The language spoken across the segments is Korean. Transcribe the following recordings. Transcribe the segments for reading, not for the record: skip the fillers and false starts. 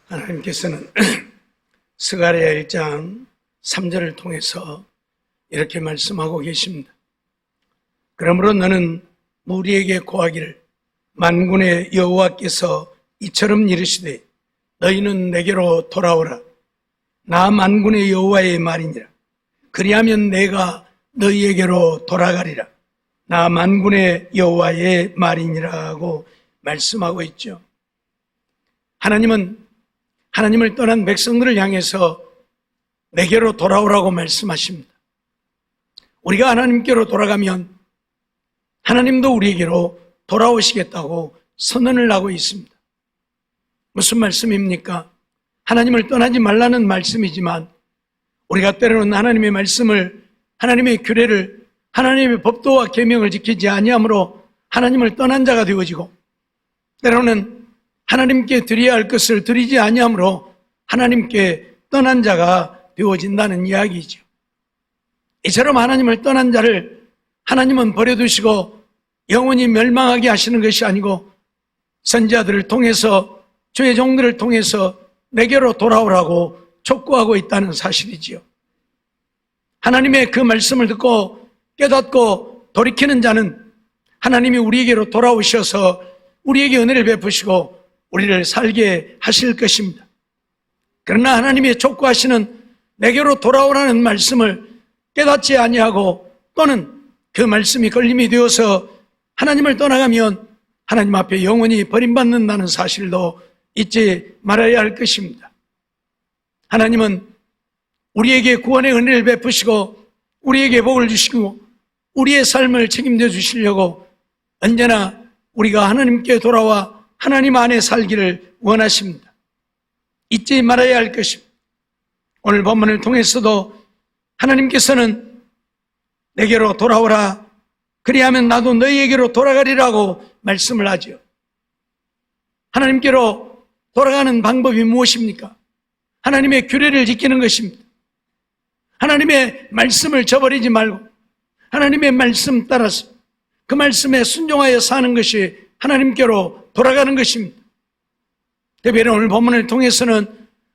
하나님께서는 스가랴 1장 3절을 통해서 이렇게 말씀하고 계십니다. 그러므로 너는 무리에게 고하기를 만군의 여호와께서 이처럼 이르시되 너희는 내게로 돌아오라. 나 만군의 여호와의 말이니라. 그리하면 내가 너희에게로 돌아가리라. 나 만군의 여호와의 말이니라고 말씀하고 있죠. 하나님은 하나님을 떠난 백성들을 향해서 내게로 돌아오라고 말씀하십니다. 우리가 하나님께로 돌아가면 하나님도 우리에게로 돌아오시겠다고 선언을 하고 있습니다. 무슨 말씀입니까? 하나님을 떠나지 말라는 말씀이지만 우리가 때로는 하나님의 말씀을, 하나님의 규례를, 하나님의 법도와 계명을 지키지 아니함으로 하나님을 떠난 자가 되어지고, 때로는 하나님께 드려야 할 것을 드리지 아니함으로 하나님께 떠난 자가 되어진다는 이야기죠. 이처럼 하나님을 떠난 자를 하나님은 버려두시고 영원히 멸망하게 하시는 것이 아니고 선지자들을 통해서, 주의 종들을 통해서 내게로 돌아오라고 촉구하고 있다는 사실이지요. 하나님의 그 말씀을 듣고 깨닫고 돌이키는 자는 하나님이 우리에게로 돌아오셔서 우리에게 은혜를 베푸시고 우리를 살게 하실 것입니다. 그러나 하나님의 촉구하시는 내게로 돌아오라는 말씀을 깨닫지 아니하고 또는 그 말씀이 걸림이 되어서 하나님을 떠나가면 하나님 앞에 영원히 버림받는다는 사실도 잊지 말아야 할 것입니다. 하나님은 우리에게 구원의 은혜를 베푸시고 우리에게 복을 주시고 우리의 삶을 책임져 주시려고 언제나 우리가 하나님께 돌아와 하나님 안에 살기를 원하십니다. 잊지 말아야 할 것입니다. 오늘 본문을 통해서도 하나님께서는 내게로 돌아오라, 그리하면 나도 너희에게로 돌아가리라고 말씀을 하죠. 하나님께로 돌아가는 방법이 무엇입니까? 하나님의 규례를 지키는 것입니다. 하나님의 말씀을 저버리지 말고 하나님의 말씀 따라서 그 말씀에 순종하여 사는 것이 하나님께로 돌아가는 것입니다. 특별히 오늘 본문을 통해서는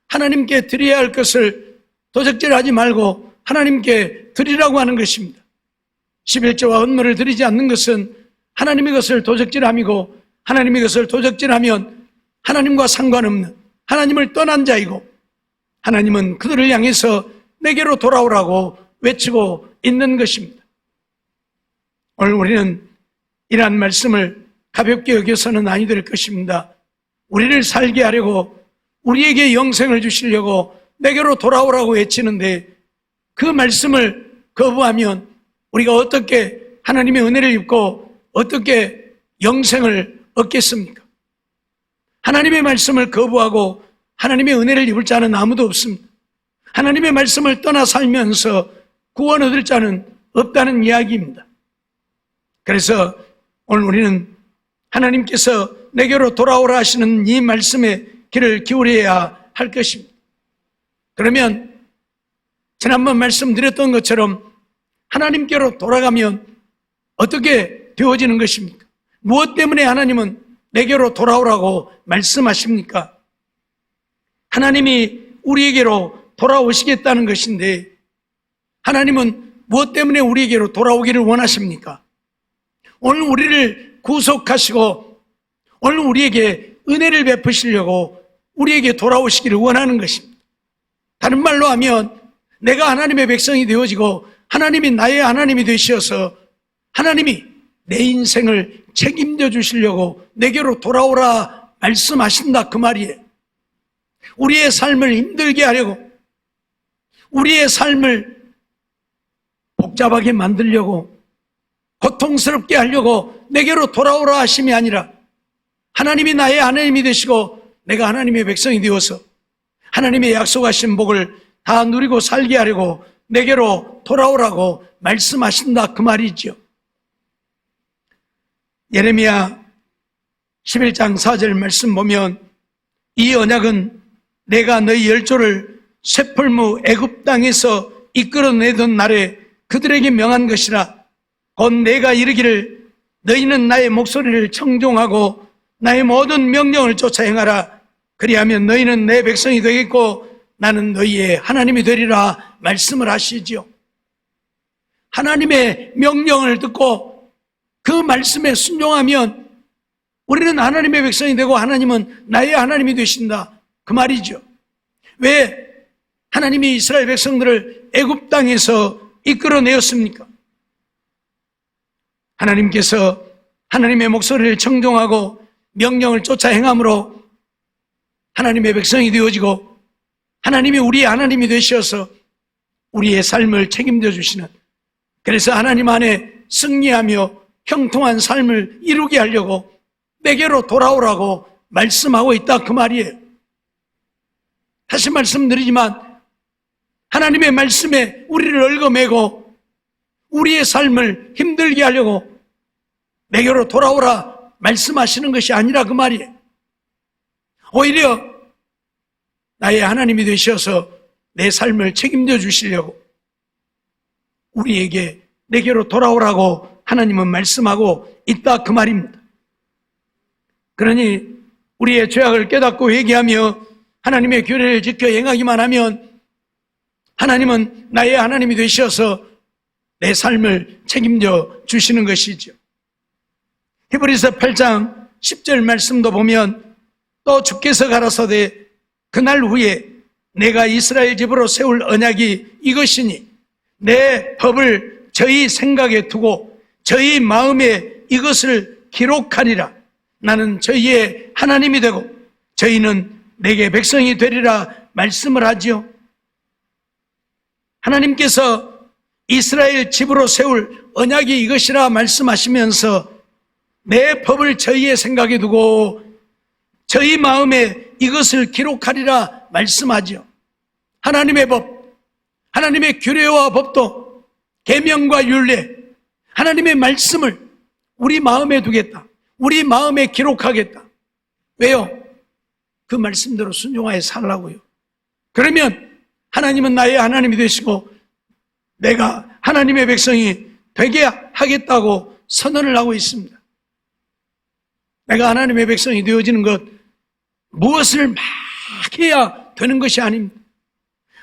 하나님께 드려야 할 것을 도적질하지 말고 하나님께 드리라고 하는 것입니다. 11조와 헌물을 드리지 않는 것은 하나님의 것을 도적질함이고, 하나님의 것을 도적질하면 하나님과 상관없는 하나님을 떠난 자이고, 하나님은 그들을 향해서 내게로 돌아오라고 외치고 있는 것입니다. 오늘 우리는 이러한 말씀을 가볍게 여겨서는 아니 될 것입니다. 우리를 살게 하려고, 우리에게 영생을 주시려고 내게로 돌아오라고 외치는데 그 말씀을 거부하면 우리가 어떻게 하나님의 은혜를 입고 어떻게 영생을 얻겠습니까? 하나님의 말씀을 거부하고 하나님의 은혜를 입을 자는 아무도 없습니다. 하나님의 말씀을 떠나 살면서 구원 얻을 자는 없다는 이야기입니다. 그래서 오늘 우리는 하나님께서 내게로 돌아오라 하시는 이 말씀에 귀를 기울여야 할 것입니다. 그러면 지난번 말씀드렸던 것처럼 하나님께로 돌아가면 어떻게 되어지는 것입니까? 무엇 때문에 하나님은 내게로 돌아오라고 말씀하십니까? 하나님이 우리에게로 돌아오시겠다는 것인데 하나님은 무엇 때문에 우리에게로 돌아오기를 원하십니까? 오늘 우리를 구속하시고 오늘 우리에게 은혜를 베푸시려고 우리에게 돌아오시기를 원하는 것입니다. 다른 말로 하면 내가 하나님의 백성이 되어지고 하나님이 나의 하나님이 되셔서 하나님이 내 인생을 책임져 주시려고 내게로 돌아오라 말씀하신다 그 말이에요. 우리의 삶을 힘들게 하려고, 우리의 삶을 복잡하게 만들려고, 고통스럽게 하려고 내게로 돌아오라 하심이 아니라 하나님이 나의 하나님이 되시고 내가 하나님의 백성이 되어서 하나님의 약속하신 복을 다 누리고 살게 하려고 내게로 돌아오라고 말씀하신다 그 말이죠. 예레미야 11장 4절 말씀 보면 이 언약은 내가 너희 열조를 쇠풀무 애굽 땅에서 이끌어내던 날에 그들에게 명한 것이라. 곧 내가 이르기를 너희는 나의 목소리를 청종하고 나의 모든 명령을 쫓아 행하라. 그리하면 너희는 내 백성이 되겠고 나는 너희의 하나님이 되리라 말씀을 하시지요. 하나님의 명령을 듣고 그 말씀에 순종하면 우리는 하나님의 백성이 되고 하나님은 나의 하나님이 되신다, 그 말이죠. 왜 하나님이 이스라엘 백성들을 애굽 땅에서 이끌어내었습니까? 하나님께서 하나님의 목소리를 청종하고 명령을 쫓아 행함으로 하나님의 백성이 되어지고 하나님이 우리의 하나님이 되셔서 우리의 삶을 책임져 주시는, 그래서 하나님 안에 승리하며 형통한 삶을 이루게 하려고 내게로 돌아오라고 말씀하고 있다, 그 말이에요. 다시 말씀드리지만 하나님의 말씀에 우리를 얽어매고 우리의 삶을 힘들게 하려고 내게로 돌아오라 말씀하시는 것이 아니라 그 말이에요. 오히려 나의 하나님이 되셔서 내 삶을 책임져 주시려고 우리에게 내게로 돌아오라고 하나님은 말씀하고 있다, 그 말입니다. 그러니 우리의 죄악을 깨닫고 회개하며 하나님의 규례를 지켜 행하기만 하면 하나님은 나의 하나님이 되셔서 내 삶을 책임져 주시는 것이죠. 히브리서 8장 10절 말씀도 보면 또 주께서 가라사대 그날 후에 내가 이스라엘 집으로 세울 언약이 이것이니 내 법을 저희 생각에 두고 저희 마음에 이것을 기록하리라. 나는 저희의 하나님이 되고 저희는 내게 백성이 되리라 말씀을 하지요. 하나님께서 이스라엘 집으로 세울 언약이 이것이라 말씀하시면서 내 법을 저희의 생각에 두고 저희 마음에 이것을 기록하리라 말씀하지요. 하나님의 법, 하나님의 규례와 법도, 계명과 율례, 하나님의 말씀을 우리 마음에 두겠다, 우리 마음에 기록하겠다. 왜요? 그 말씀대로 순종하여 살라고요. 그러면 하나님은 나의 하나님이 되시고 내가 하나님의 백성이 되게 하겠다고 선언을 하고 있습니다. 내가 하나님의 백성이 되어지는 것, 무엇을 막 해야 되는 것이 아닙니다.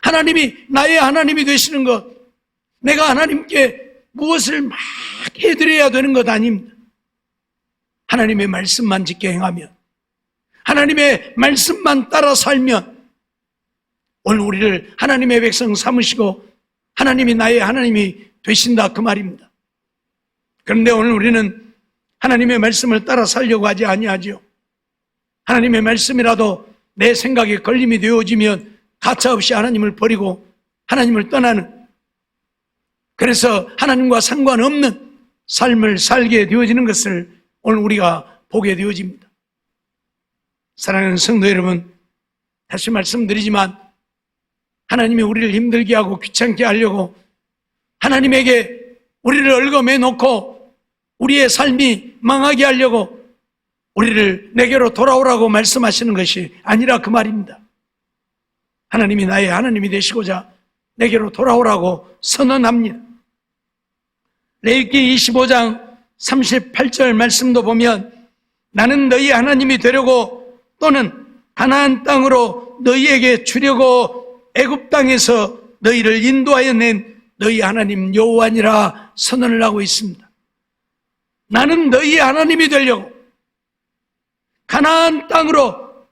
하나님이 나의 하나님이 되시는 것, 내가 하나님께 무엇을 막 해드려야 되는 것 아닙니다. 하나님의 말씀만 지켜 행하면, 하나님의 말씀만 따라 살면 오늘 우리를 하나님의 백성 삼으시고 하나님이 나의 하나님이 되신다, 그 말입니다. 그런데 오늘 우리는 하나님의 말씀을 따라 살려고 하지 아니하지요. 하나님의 말씀이라도 내 생각에 걸림이 되어지면 가차없이 하나님을 버리고 하나님을 떠나는, 그래서 하나님과 상관없는 삶을 살게 되어지는 것을 오늘 우리가 보게 되어집니다. 사랑하는 성도 여러분, 다시 말씀드리지만 하나님이 우리를 힘들게 하고 귀찮게 하려고 하나님에게 우리를 얽어매 놓고 우리의 삶이 망하게 하려고 우리를 내게로 돌아오라고 말씀하시는 것이 아니라 그 말입니다. 하나님이 나의 하나님이 되시고자 내게로 돌아오라고 선언합니다. 레위기 25장 38절 말씀도 보면 나는 너희 하나님이 되려고 또는 가나안 땅으로 너희에게 주려고 애굽 땅에서 너희를 인도하여 낸 너희 하나님 여호와니라 선언을 하고 있습니다. 나는 너희 하나님이 되려고 가나안 땅으로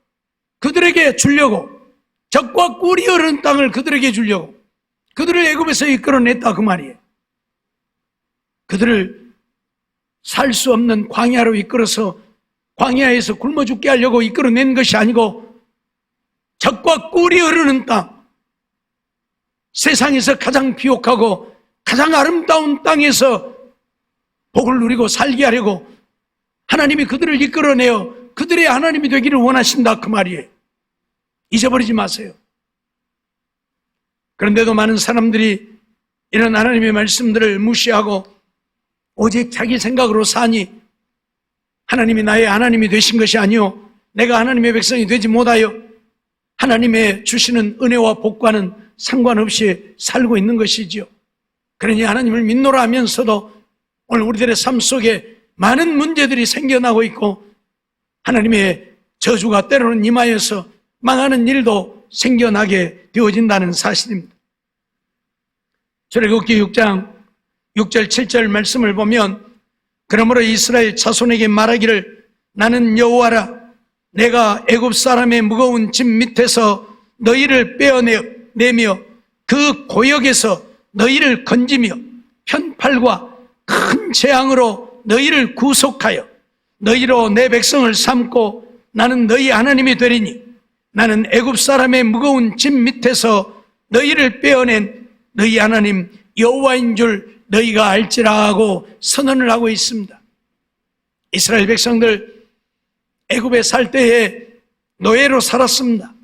그들에게 주려고, 적과 꿀이 흐르는 땅을 그들에게 주려고 그들을 애굽에서 이끌어냈다, 그 말이에요. 그들을 살 수 없는 광야로 이끌어서 광야에서 굶어 죽게 하려고 이끌어낸 것이 아니고 적과 꿀이 흐르는 땅, 세상에서 가장 비옥하고 가장 아름다운 땅에서 복을 누리고 살게 하려고 하나님이 그들을 이끌어내어 그들의 하나님이 되기를 원하신다, 그 말이에요. 잊어버리지 마세요. 그런데도 많은 사람들이 이런 하나님의 말씀들을 무시하고 오직 자기 생각으로 사니 하나님이 나의 하나님이 되신 것이 아니요 내가 하나님의 백성이 되지 못하여 하나님의 주시는 은혜와 복과는 상관없이 살고 있는 것이지요. 그러니 하나님을 믿노라 하면서도 오늘 우리들의 삶 속에 많은 문제들이 생겨나고 있고 하나님의 저주가 때로는 임하여서 망하는 일도 생겨나게 되어진다는 사실입니다. 출애굽기 6장 6절 7절 말씀을 보면 그러므로 이스라엘 자손에게 말하기를 나는 여호와라 내가 애굽 사람의 무거운 짐 밑에서 너희를 빼어내며 그 고역에서 너희를 건지며 편팔과 큰 재앙으로 너희를 구속하여 너희로 내 백성을 삼고 나는 너희 하나님이 되리니 나는 애굽 사람의 무거운 짐 밑에서 너희를 빼어낸 너희 하나님 여호와인 줄 너희가 알지라 하고 선언을 하고 있습니다. 이스라엘 백성들 애굽에 살 때에 노예로 살았습니다.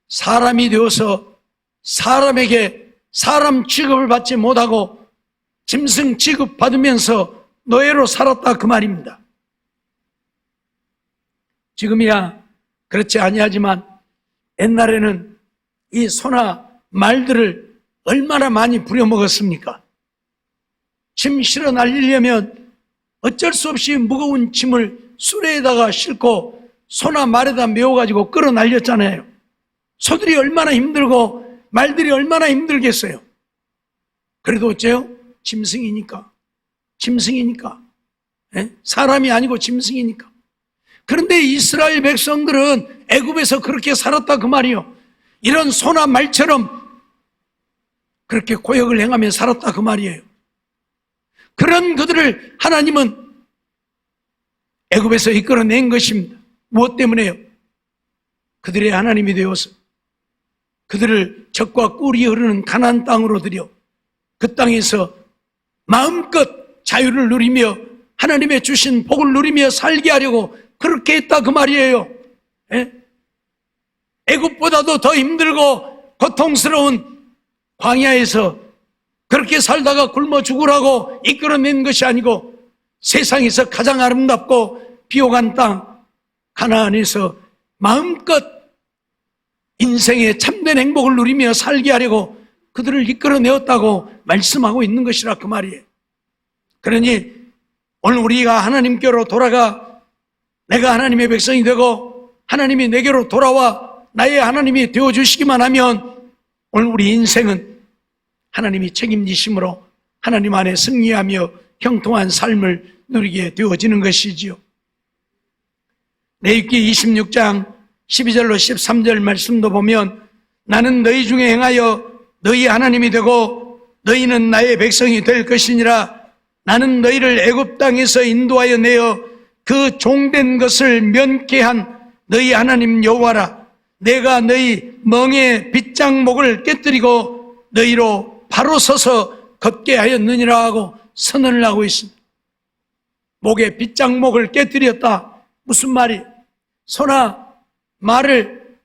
사람이 되어서 사람에게 사람 취급을 받지 못하고 짐승 취급받으면서 노예로 살았다 그 말입니다. 지금이야 그렇지 아니하지만 옛날에는 이 소나 말들을 얼마나 많이 부려먹었습니까? 짐 실어 날리려면 어쩔 수 없이 무거운 짐을 수레에다가 싣고 소나 말에다 메워가지고 끌어 날렸잖아요. 소들이 얼마나 힘들고 말들이 얼마나 힘들겠어요. 그래도 어째요? 짐승이니까. 사람이 아니고 짐승이니까. 그런데 이스라엘 백성들은 애굽에서 그렇게 살았다 그 말이요. 이런 소나 말처럼 그렇게 고역을 행하며 살았다 그 말이에요. 그런 그들을 하나님은 애굽에서 이끌어낸 것입니다. 무엇 때문에요? 그들의 하나님이 되어서 그들을 젖과 꿀이 흐르는 가나안 땅으로 들여 그 땅에서 마음껏 자유를 누리며 하나님의 주신 복을 누리며 살게 하려고 그렇게 했다 그 말이에요. 애굽보다도 더 힘들고 고통스러운 광야에서 그렇게 살다가 굶어 죽으라고 이끌어낸 것이 아니고 세상에서 가장 아름답고 비옥한 땅 가나안에서 마음껏 인생의 참된 행복을 누리며 살게 하려고 그들을 이끌어내었다고 말씀하고 있는 것이라 그 말이에요. 그러니 오늘 우리가 하나님께로 돌아가 내가 하나님의 백성이 되고 하나님이 내게로 돌아와 나의 하나님이 되어주시기만 하면 오늘 우리 인생은 하나님이 책임지심으로 하나님 안에 승리하며 형통한 삶을 누리게 되어지는 것이지요. 레위기 26장 12절로 13절 말씀도 보면 나는 너희 중에 행하여 너희 하나님이 되고 너희는 나의 백성이 될 것이니라. 나는 너희를 애굽 땅에서 인도하여 내어 그 종된 것을 면케한 너희 하나님 여호와라. 내가 너희 멍에 빗장목을 깨뜨리고 너희로 바로 서서 걷게 하였느니라 하고 선언을 하고 있습니다. 목에 빗장목을 깨뜨렸다. 무슨 말이? 소나 말을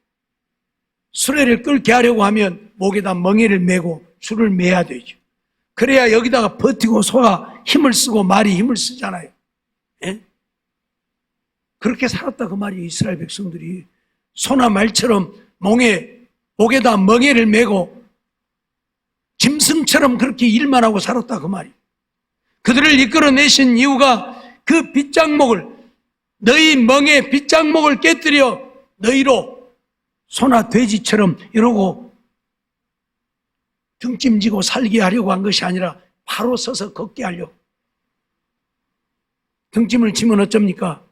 수레를 끌게 하려고 하면 목에다 멍에를 메고 줄을 매야 되죠. 그래야 여기다가 버티고 소가 힘을 쓰고 말이 힘을 쓰잖아요. 예? 그렇게 살았다 그 말이에요. 이스라엘 백성들이 소나 말처럼 목에다 멍에를 메고 짐승처럼 그렇게 일만 하고 살았다 그 말이에요. 그들을 이끌어내신 이유가 그 빗장목을 너희 멍에 빗장목을 깨뜨려 너희로 소나 돼지처럼 이러고 등짐지고 살게 하려고 한 것이 아니라 바로 서서 걷게 하려고. 등짐을 지면 어쩝니까?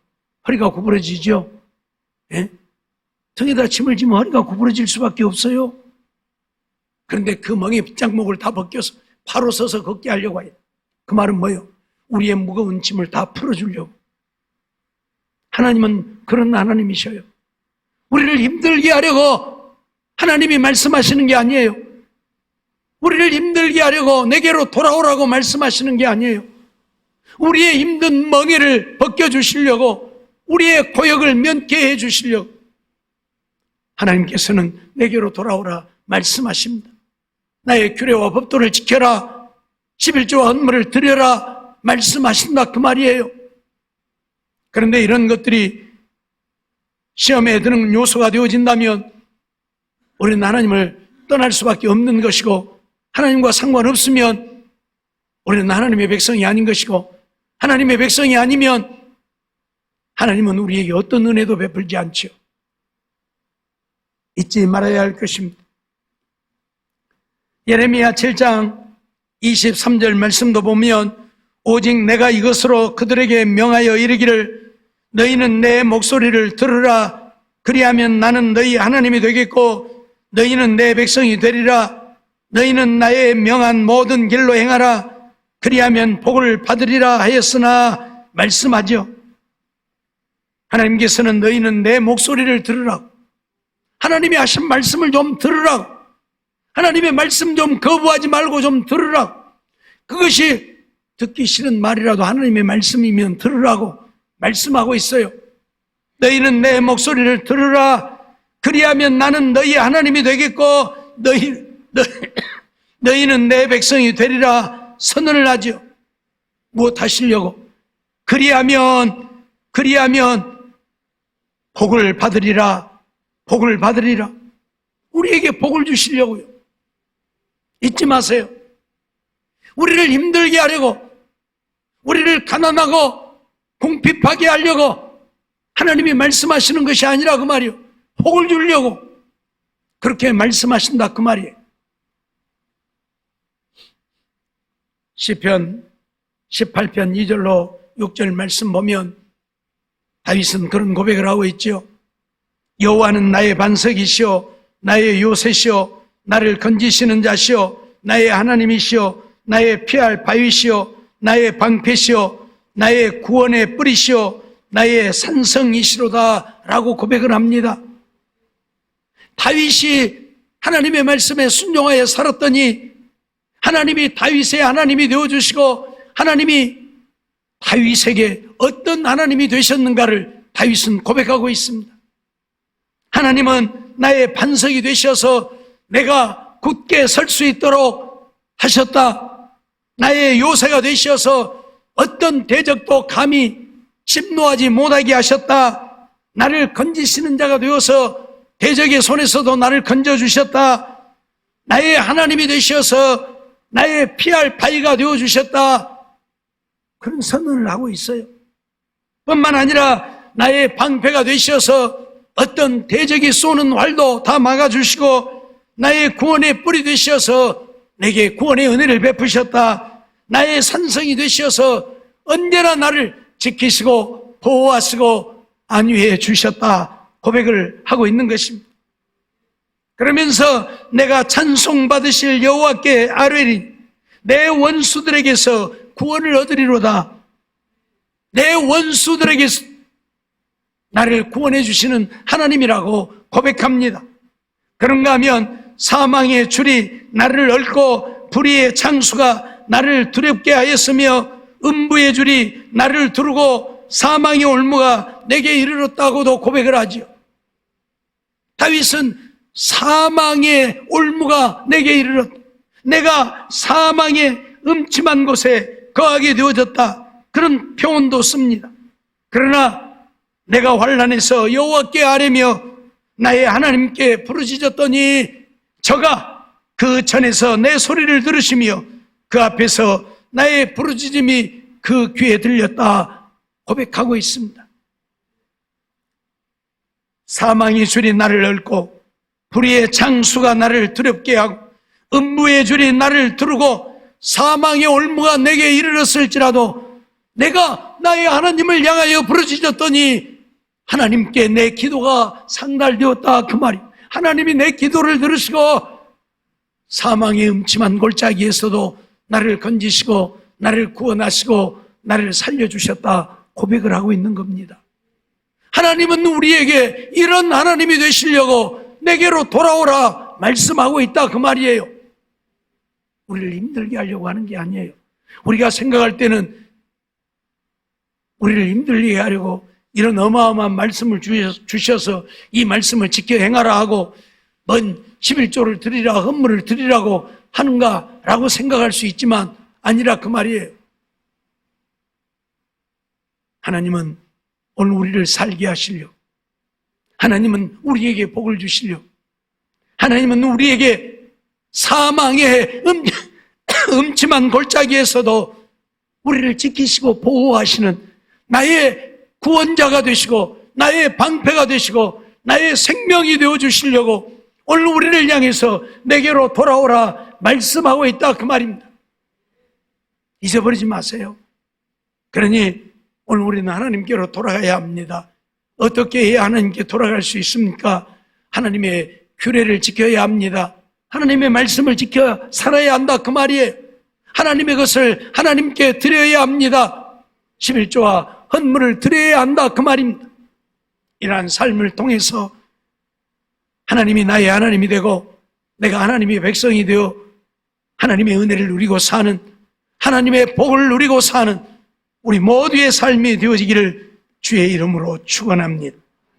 허리가 구부러지죠? 예? 등에다 짐을 지면 허리가 구부러질 수밖에 없어요. 그런데 그 멍에 빗장목을 다 벗겨서 바로 서서 걷게 하려고 해요. 그 말은 뭐예요? 우리의 무거운 짐을 다 풀어주려고. 하나님은 그런 하나님이셔요. 우리를 힘들게 하려고 하나님이 말씀하시는 게 아니에요. 우리를 힘들게 하려고 내게로 돌아오라고 말씀하시는 게 아니에요. 우리의 힘든 멍에를 벗겨주시려고 우리의 고역을 면케해 주시려고 하나님께서는 내게로 돌아오라 말씀하십니다. 나의 규례와 법도를 지켜라, 11조와 헌물을 드려라 말씀하신다 그 말이에요. 그런데 이런 것들이 시험에 드는 요소가 되어진다면 우리는 하나님을 떠날 수밖에 없는 것이고, 하나님과 상관없으면 우리는 하나님의 백성이 아닌 것이고, 하나님의 백성이 아니면 하나님은 우리에게 어떤 은혜도 베풀지 않죠. 잊지 말아야 할 것입니다. 예레미야 7장 23절 말씀도 보면 오직 내가 이것으로 그들에게 명하여 이르기를 너희는 내 목소리를 들으라. 그리하면 나는 너희 하나님이 되겠고 너희는 내 백성이 되리라. 너희는 나의 명한 모든 길로 행하라. 그리하면 복을 받으리라 하였으나 말씀하죠. 하나님께서는 너희는 내 목소리를 들으라고, 하나님이 하신 말씀을 좀 들으라고, 하나님의 말씀 좀 거부하지 말고 좀 들으라고, 그것이 듣기 싫은 말이라도 하나님의 말씀이면 들으라고 말씀하고 있어요. 너희는 내 목소리를 들으라. 그리하면 나는 너희 하나님이 되겠고 너희는 내 백성이 되리라 선언을 하죠. 무엇 하시려고? 그리하면 복을 받으리라. 복을 받으리라. 우리에게 복을 주시려고요. 잊지 마세요. 우리를 힘들게 하려고, 우리를 가난하고 궁핍하게 하려고 하나님이 말씀하시는 것이 아니라 그 말이요. 복을 주려고 그렇게 말씀하신다 그 말이에요. 시편 18편 2절로 6절 말씀 보면 다윗은 그런 고백을 하고 있죠. 여호와는 나의 반석이시오 나의 요새시오 나를 건지시는 자시오 나의 하나님이시오 나의 피할 바위시오 나의 방패시오 나의 구원의 뿌리시오 나의 산성이시로다 라고 고백을 합니다. 다윗이 하나님의 말씀에 순종하여 살았더니 하나님이 다윗의 하나님이 되어주시고 하나님이 다윗에게 어떤 하나님이 되셨는가를 다윗은 고백하고 있습니다. 하나님은 나의 반석이 되셔서 내가 굳게 설 수 있도록 하셨다. 나의 요새가 되셔서 어떤 대적도 감히 침노하지 못하게 하셨다. 나를 건지시는 자가 되어서 대적의 손에서도 나를 건져주셨다. 나의 하나님이 되셔서 나의 피할 바위가 되어주셨다. 그런 선언을 하고 있어요. 뿐만 아니라 나의 방패가 되셔서 어떤 대적이 쏘는 활도 다 막아주시고 나의 구원의 뿌리 되셔서 내게 구원의 은혜를 베푸셨다. 나의 산성이 되셔서 언제나 나를 지키시고 보호하시고 안위해 주셨다. 고백을 하고 있는 것입니다. 그러면서 내가 찬송받으실 여호와께 아뢰리 내 원수들에게서 구원을 얻으리로다. 내 원수들에게서 나를 구원해 주시는 하나님이라고 고백합니다. 그런가 하면 사망의 줄이 나를 얽고 불의의 창수가 나를 두렵게 하였으며 음부의 줄이 나를 두르고 사망의 올무가 내게 이르렀다고도 고백을 하지요. 다윗은 사망의 올무가 내게 이르렀다. 내가 사망의 음침한 곳에 거하게 되어졌다. 그런 표현도 씁니다. 그러나 내가 환난에서 여호와께 아뢰며 나의 하나님께 부르짖었더니 저가 그 전에서 내 소리를 들으시며 그 앞에서 나의 부르짖음이 그 귀에 들렸다 고백하고 있습니다. 사망의 줄이 나를 얽고 불의의 창수가 나를 두렵게 하고 음부의 줄이 나를 두르고 사망의 올무가 내게 이르렀을지라도 내가 나의 하나님을 향하여 부르짖었더니 하나님께 내 기도가 상달되었다 그 말이. 하나님이 내 기도를 들으시고 사망의 음침한 골짜기에서도 나를 건지시고 나를 구원하시고 나를 살려주셨다 고백을 하고 있는 겁니다. 하나님은 우리에게 이런 하나님이 되시려고 내게로 돌아오라 말씀하고 있다 그 말이에요. 우리를 힘들게 하려고 하는 게 아니에요. 우리가 생각할 때는 우리를 힘들게 하려고 이런 어마어마한 말씀을 주셔서 이 말씀을 지켜 행하라 하고 뭔 11조를 드리라 헌물을 드리라고 하는가라고 생각할 수 있지만 아니라 그 말이에요. 하나님은 오늘 우리를 살게 하시려, 하나님은 우리에게 복을 주시려, 하나님은 우리에게 사망의 음침한 골짜기에서도 우리를 지키시고 보호하시는 나의 구원자가 되시고 나의 방패가 되시고 나의 생명이 되어 주시려고 오늘 우리를 향해서 내게로 돌아오라 말씀하고 있다 그 말입니다. 잊어버리지 마세요. 그러니 오늘 우리는 하나님께로 돌아가야 합니다. 어떻게 해야 하나님께 돌아갈 수 있습니까? 하나님의 규례를 지켜야 합니다. 하나님의 말씀을 지켜 살아야 한다 그 말이에요. 하나님의 것을 하나님께 드려야 합니다. 11조와 헌물을 드려야 한다 그 말입니다. 이러한 삶을 통해서 하나님이 나의 하나님이 되고 내가 하나님의 백성이 되어 하나님의 은혜를 누리고 사는, 하나님의 복을 누리고 사는 우리 모두의 삶이 되어지기를 주의 이름으로 축원합니다.